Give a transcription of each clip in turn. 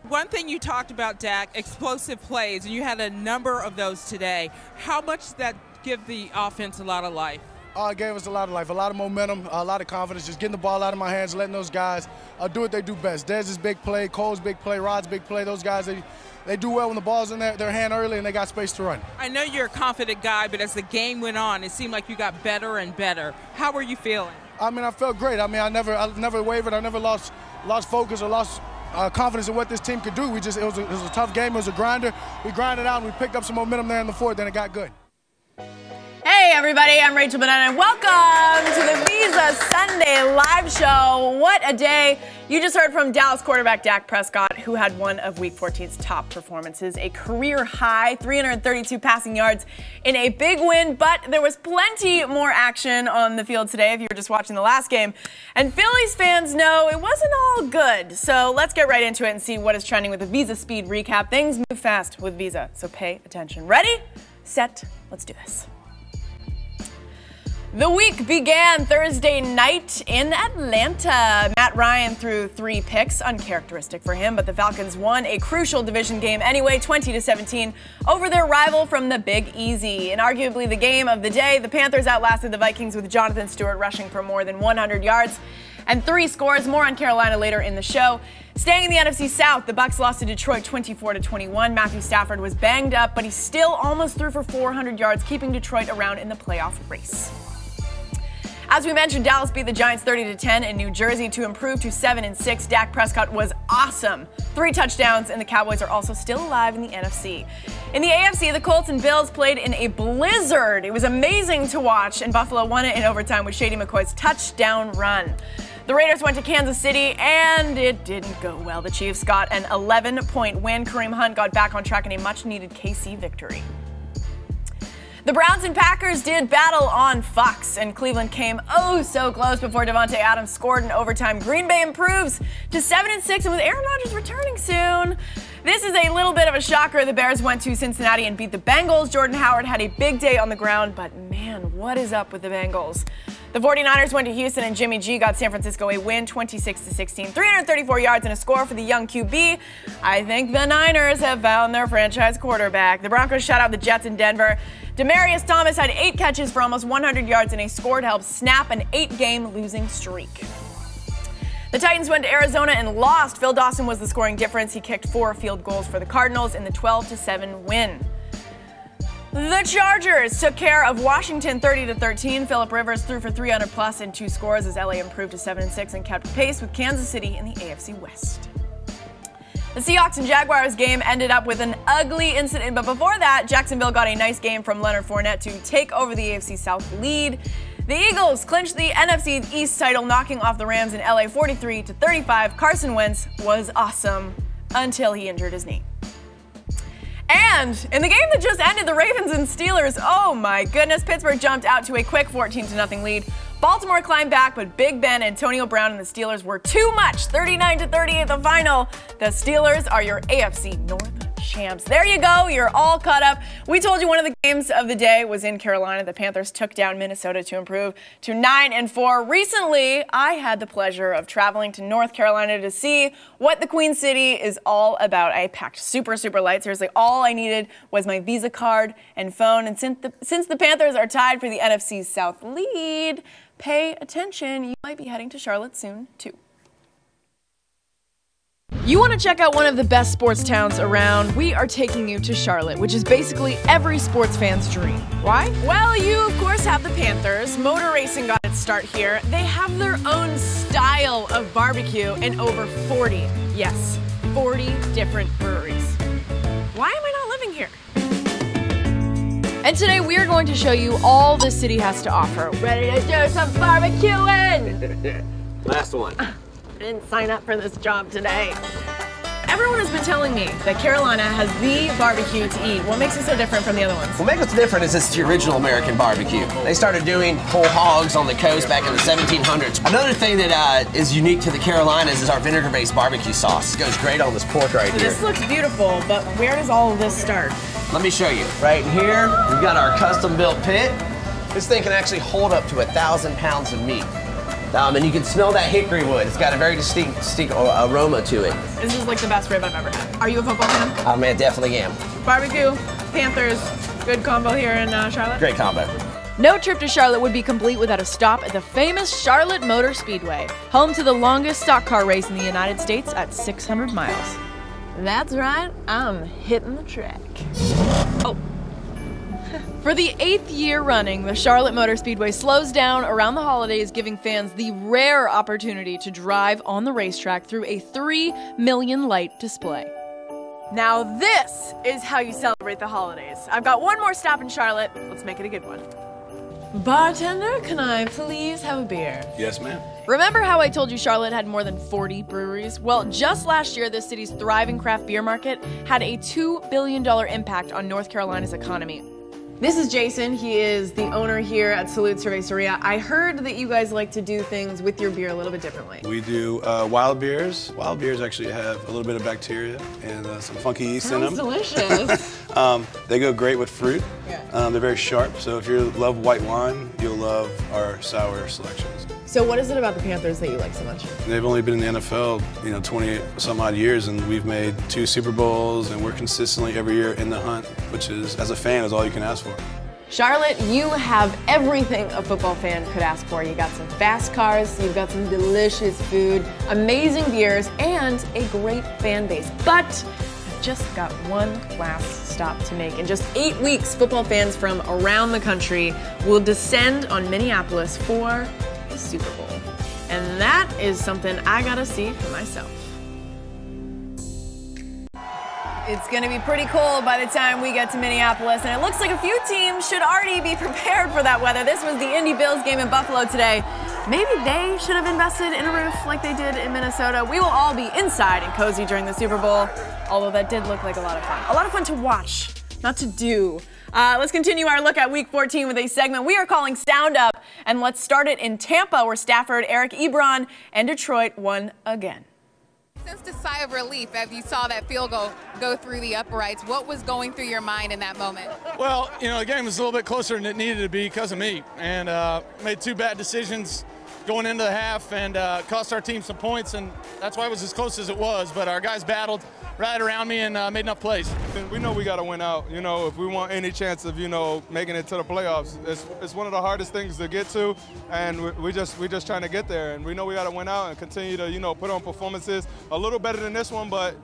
One thing you talked about, Dak, explosive plays, and you had a number of those today. How much does that give the offense a lot of life? It gave us a lot of life, a lot of momentum, a lot of confidence, just getting the ball out of my hands, letting those guys do what they do best. Dez's big play, Cole's big play, Rod's big play. Those guys, they do well when the ball's in their hand early and they got space to run. I know you're a confident guy, but as the game went on, it seemed like you got better and better. How were you feeling? I mean, I felt great. I mean, I never wavered. I never lost focus or lost confidence in what this team could do. It was a tough game. It was a grinder. We grinded out and we picked up some momentum there in the fourth, then it got good. Hey everybody, I'm Rachel Banana and welcome to the Visa Sunday Live Show. What a day. You just heard from Dallas quarterback Dak Prescott, who had one of Week 14's top performances, a career high 332 passing yards in a big win, but there was plenty more action on the field today if you were just watching the last game. And Phillies fans know it wasn't all good. So let's get right into it and see what is trending with the Visa Speed Recap. Things move fast with Visa, so pay attention. Ready, set, let's do this. The week began Thursday night in Atlanta. Matt Ryan threw 3 picks, uncharacteristic for him, but the Falcons won a crucial division game anyway, 20-17, over their rival from the Big Easy. And arguably the game of the day, the Panthers outlasted the Vikings with Jonathan Stewart rushing for more than 100 yards and 3 scores. More on Carolina later in the show. Staying in the NFC South, the Bucs lost to Detroit 24-21. Matthew Stafford was banged up, but he still almost threw for 400 yards, keeping Detroit around in the playoff race. As we mentioned, Dallas beat the Giants 30-10 in New Jersey to improve to 7-6. Dak Prescott was awesome. 3 touchdowns, and the Cowboys are also still alive in the NFC. In the AFC, the Colts and Bills played in a blizzard. It was amazing to watch, and Buffalo won it in overtime with Shady McCoy's touchdown run. The Raiders went to Kansas City, and it didn't go well. The Chiefs got an 11-point win. Kareem Hunt got back on track in a much-needed KC victory. The Browns and Packers did battle on Fox, and Cleveland came oh so close before Devontae Adams scored in overtime. Green Bay improves to 7-6, and with Aaron Rodgers returning soon, this is a little bit of a shocker. The Bears went to Cincinnati and beat the Bengals. Jordan Howard had a big day on the ground, but man, what is up with the Bengals? The 49ers went to Houston, and Jimmy G got San Francisco a win, 26-16. 334 yards and a score for the young QB. I think the Niners have found their franchise quarterback. The Broncos shut out the Jets in Denver. Demaryius Thomas had 8 catches for almost 100 yards and a score to help snap an 8-game losing streak. The Titans went to Arizona and lost. Phil Dawson was the scoring difference. He kicked 4 field goals for the Cardinals in the 12-7 win. The Chargers took care of Washington 30-13. Phillip Rivers threw for 300 plus in 2 scores as LA improved to 7-6 and kept pace with Kansas City in the AFC West. The Seahawks and Jaguars game ended up with an ugly incident, but before that, Jacksonville got a nice game from Leonard Fournette to take over the AFC South lead. The Eagles clinched the NFC East title, knocking off the Rams in LA 43-35. Carson Wentz was awesome until he injured his knee. And in the game that just ended, the Ravens and Steelers, oh my goodness, Pittsburgh jumped out to a quick 14-0 lead. Baltimore climbed back, but Big Ben, Antonio Brown, and the Steelers were too much. 39-38 the final. The Steelers are your AFC North champs. There you go. You're all caught up. We told you one of the games of the day was in Carolina. The Panthers took down Minnesota to improve to 9-4. Recently, I had the pleasure of traveling to North Carolina to see what the Queen City is all about. I packed super light. Seriously, all I needed was my Visa card and phone. And since the Panthers are tied for the NFC South lead, pay attention. You might be heading to Charlotte soon, too. You want to check out one of the best sports towns around? We are taking you to Charlotte, which is basically every sports fan's dream. Why? Well, you of course have the Panthers. Motor racing got its start here. They have their own style of barbecue and over 40 different breweries. Why am I not living here? And today we are going to show you all the city has to offer. Ready to do some barbecuing? Last one. I didn't sign up for this job today. Everyone has been telling me that Carolina has the barbecue to eat. What makes it so different from the other ones? What makes it different is it's the original American barbecue. They started doing whole hogs on the coast back in the 1700s. Another thing that is unique to the Carolinas is our vinegar-based barbecue sauce. It goes great on this pork right here. This looks beautiful, but where does all of this start? Let me show you. Right here, we've got our custom-built pit. This thing can actually hold up to 1,000 pounds of meat. And you can smell that hickory wood. It's got a very distinct aroma to it. This is like the best rib I've ever had. Are you a football fan? I mean, I definitely am. Barbecue, Panthers, good combo here in Charlotte? Great combo. No trip to Charlotte would be complete without a stop at the famous Charlotte Motor Speedway, home to the longest stock car race in the United States at 600 miles. That's right, I'm hitting the track. Oh. For the 8th year running, the Charlotte Motor Speedway slows down around the holidays, giving fans the rare opportunity to drive on the racetrack through a 3 million light display. Now this is how you celebrate the holidays. I've got one more stop in Charlotte. Let's make it a good one. Bartender, can I please have a beer? Yes, ma'am. Remember how I told you Charlotte had more than 40 breweries? Well, just last year, this city's thriving craft beer market had a $2 billion impact on North Carolina's economy. This is Jason. He is the owner here at Salute Cerveceria. I heard that you guys like to do things with your beer a little bit differently. We do wild beers. Wild beers actually have a little bit of bacteria and some funky yeast in them. Sounds delicious. They go great with fruit. Yeah. They're very sharp, so if you love white wine, you'll love our sour selections. So what is it about the Panthers that you like so much? They've only been in the NFL, 20 some odd years, and we've made 2 Super Bowls, and we're consistently every year in the hunt, which is, as a fan, is all you can ask for. Charlotte, you have everything a football fan could ask for. You got some fast cars, you've got some delicious food, amazing beers, and a great fan base. But I've just got one last stop to make. In just 8 weeks, football fans from around the country will descend on Minneapolis for the Super Bowl. And that is something I gotta see for myself. It's gonna be pretty cold by the time we get to Minneapolis, and it looks like a few teams should already be prepared for that weather. This was the Indy Bills game in Buffalo today. Maybe they should have invested in a roof like they did in Minnesota. We will all be inside and cozy during the Super Bowl, although that did look like a lot of fun. A lot of fun to watch, not to do. Let's continue our look at Week 14 with a segment we are calling Sound Up, and let's start it in Tampa, where Stafford, Eric Ebron, and Detroit won again. Since a sigh of relief as you saw that field goal go through the uprights, what was going through your mind in that moment? Well, the game was a little bit closer than it needed to be because of me, and made 2 bad decisions going into the half and cost our team some points, and that's why it was as close as it was. But our guys battled right around me and made enough plays. We know we got to win out. If we want any chance of making it to the playoffs, it's one of the hardest things to get to, and we just trying to get there. And we know we got to win out and continue to put on performances a little better than this one, but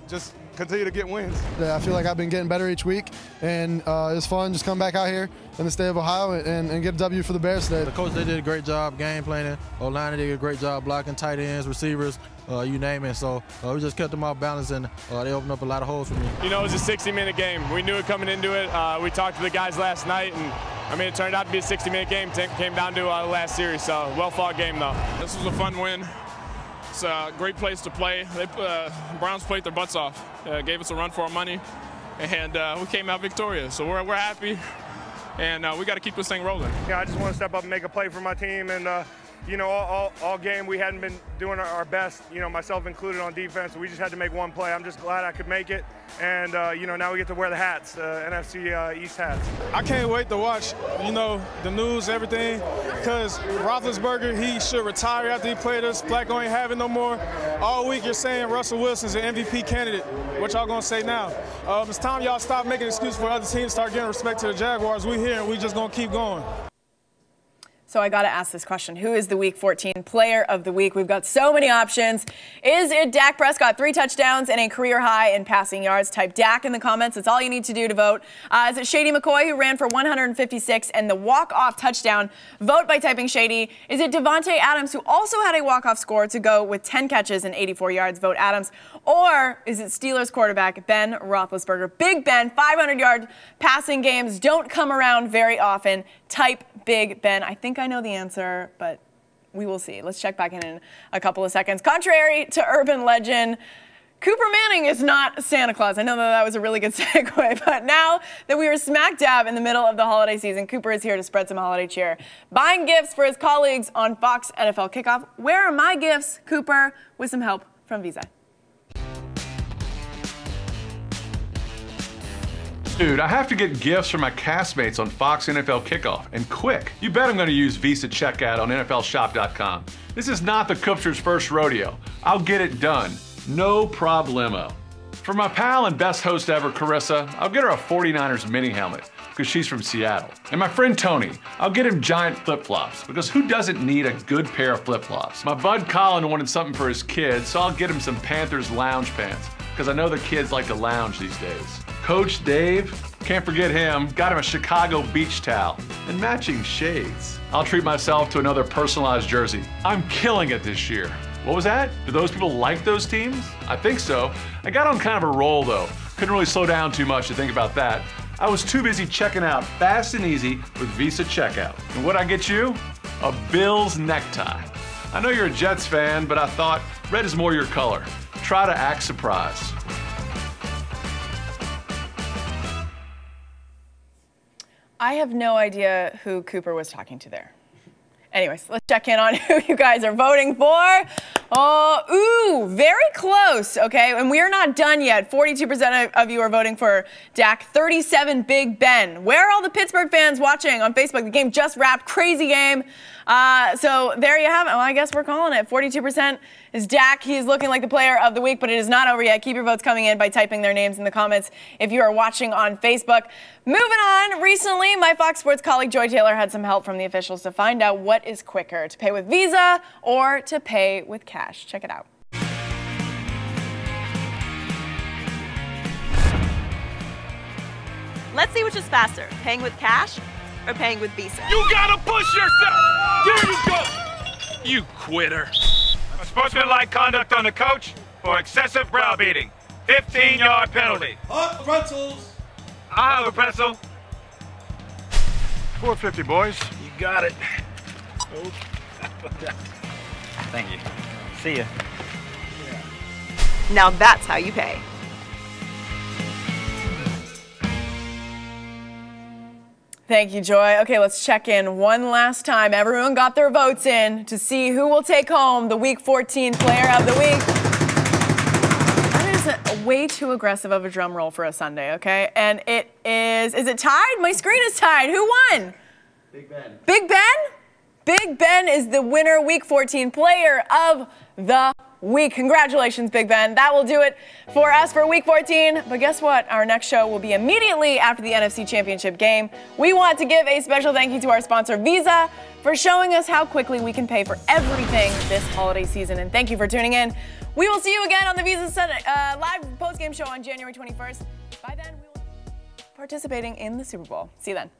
just continue to get wins. I feel like I've been getting better each week, and it's fun just come back out here in the state of Ohio and get a W for the Bears today. The coach, they did a great job game planning. O-line did a great job blocking tight ends, receivers, you name it. So we just kept them off balance, and they opened up a lot of holes for me. It was a 60-minute game. We knew it coming into it. We talked to the guys last night, and it turned out to be a 60-minute game. Came down to the last series, so well-fought game, though. This was a fun win. It's a great place to play. Browns played their butts off, gave us a run for our money, and we came out victorious. So we're happy, and we got to keep this thing rolling. Yeah, I just want to step up and make a play for my team, and all game we hadn't been doing our best, myself included on defense. We just had to make one play. I'm just glad I could make it, and now we get to wear the hats, NFC East hats. I can't wait to watch, the news, everything, because Roethlisberger, he should retire after he played us. Flacco ain't having no more. All week you're saying Russell Wilson's an MVP candidate. What y'all gonna say now? It's time y'all stop making excuses for other teams, start getting respect to the Jaguars. We here and we just gonna keep going. So I got to ask this question. Who is the Week 14 Player of the Week? We've got so many options. Is it Dak Prescott? 3 touchdowns and a career high in passing yards. Type Dak in the comments. That's all you need to do to vote. Is it Shady McCoy, who ran for 156 and the walk-off touchdown? Vote by typing Shady. Is it Devontae Adams, who also had a walk-off score to go with 10 catches and 84 yards? Vote Adams. Or is it Steelers quarterback Ben Roethlisberger? Big Ben, 500-yard passing games don't come around very often. Type Big Ben. I think I know the answer, but we will see. Let's check back in a couple of seconds. Contrary to urban legend, Cooper Manning is not Santa Claus. I know that was a really good segue, but now that we are smack dab in the middle of the holiday season, Cooper is here to spread some holiday cheer. Buying gifts for his colleagues on Fox NFL Kickoff. Where are my gifts, Cooper? With some help from Visa. Dude, I have to get gifts for my castmates on Fox NFL Kickoff, and quick. You bet I'm going to use Visa Checkout on NFLShop.com. This is not the Coopster's first rodeo. I'll get it done. No problemo. For my pal and best host ever, Carissa, I'll get her a 49ers mini helmet because she's from Seattle. And my friend Tony, I'll get him giant flip-flops because who doesn't need a good pair of flip-flops? My bud Colin wanted something for his kids, so I'll get him some Panthers lounge pants because I know the kids like to lounge these days. Coach Dave, can't forget him, got him a Chicago beach towel and matching shades. I'll treat myself to another personalized jersey. I'm killing it this year. What was that? Do those people like those teams? I think so. I got on kind of a roll though. Couldn't really slow down too much to think about that. I was too busy checking out fast and easy with Visa Checkout. And what'd I get you? A Bills necktie. I know you're a Jets fan, but I thought red is more your color. Try to act surprised. I have no idea who Cooper was talking to there. Anyways, let's check in on who you guys are voting for. Oh, very close, okay? And we are not done yet. 42% of you are voting for Dak, 37% Big Ben. Where are all the Pittsburgh fans watching on Facebook? The game just wrapped, crazy game. So there you have it. Well, I guess we're calling it. 42% is Dak. He is looking like the player of the week, but it is not over yet. Keep your votes coming in by typing their names in the comments if you are watching on Facebook. Moving on, recently, my Fox Sports colleague Joy Taylor had some help from the officials to find out what is quicker, to pay with Visa or to pay with cash. Check it out. Let's see which is faster, paying with cash or paying with Visa. You gotta push yourself! There you go! You quitter. Unsportsmanlike conduct on the coach for excessive browbeating. 15-yard penalty. Hot pretzels! I'll have a pretzel. 450, boys. You got it. Oh. Thank you. See ya. Now that's how you pay. Thank you, Joy. Okay, let's check in one last time. Everyone got their votes in to see who will take home the Week 14 Player of the Week. That is way too aggressive of a drum roll for a Sunday, okay? And it is it tied? My screen is tied. Who won? Big Ben. Big Ben? Big Ben is the winner, Week 14 Player of the Week. Congratulations, Big Ben. That will do it for us for Week 14. But guess what? Our next show will be immediately after the NFC Championship game. We want to give a special thank you to our sponsor, Visa, for showing us how quickly we can pay for everything this holiday season. And thank you for tuning in. We will see you again on the Visa live post-game show on January 21st. By then, we will be participating in the Super Bowl. See you then.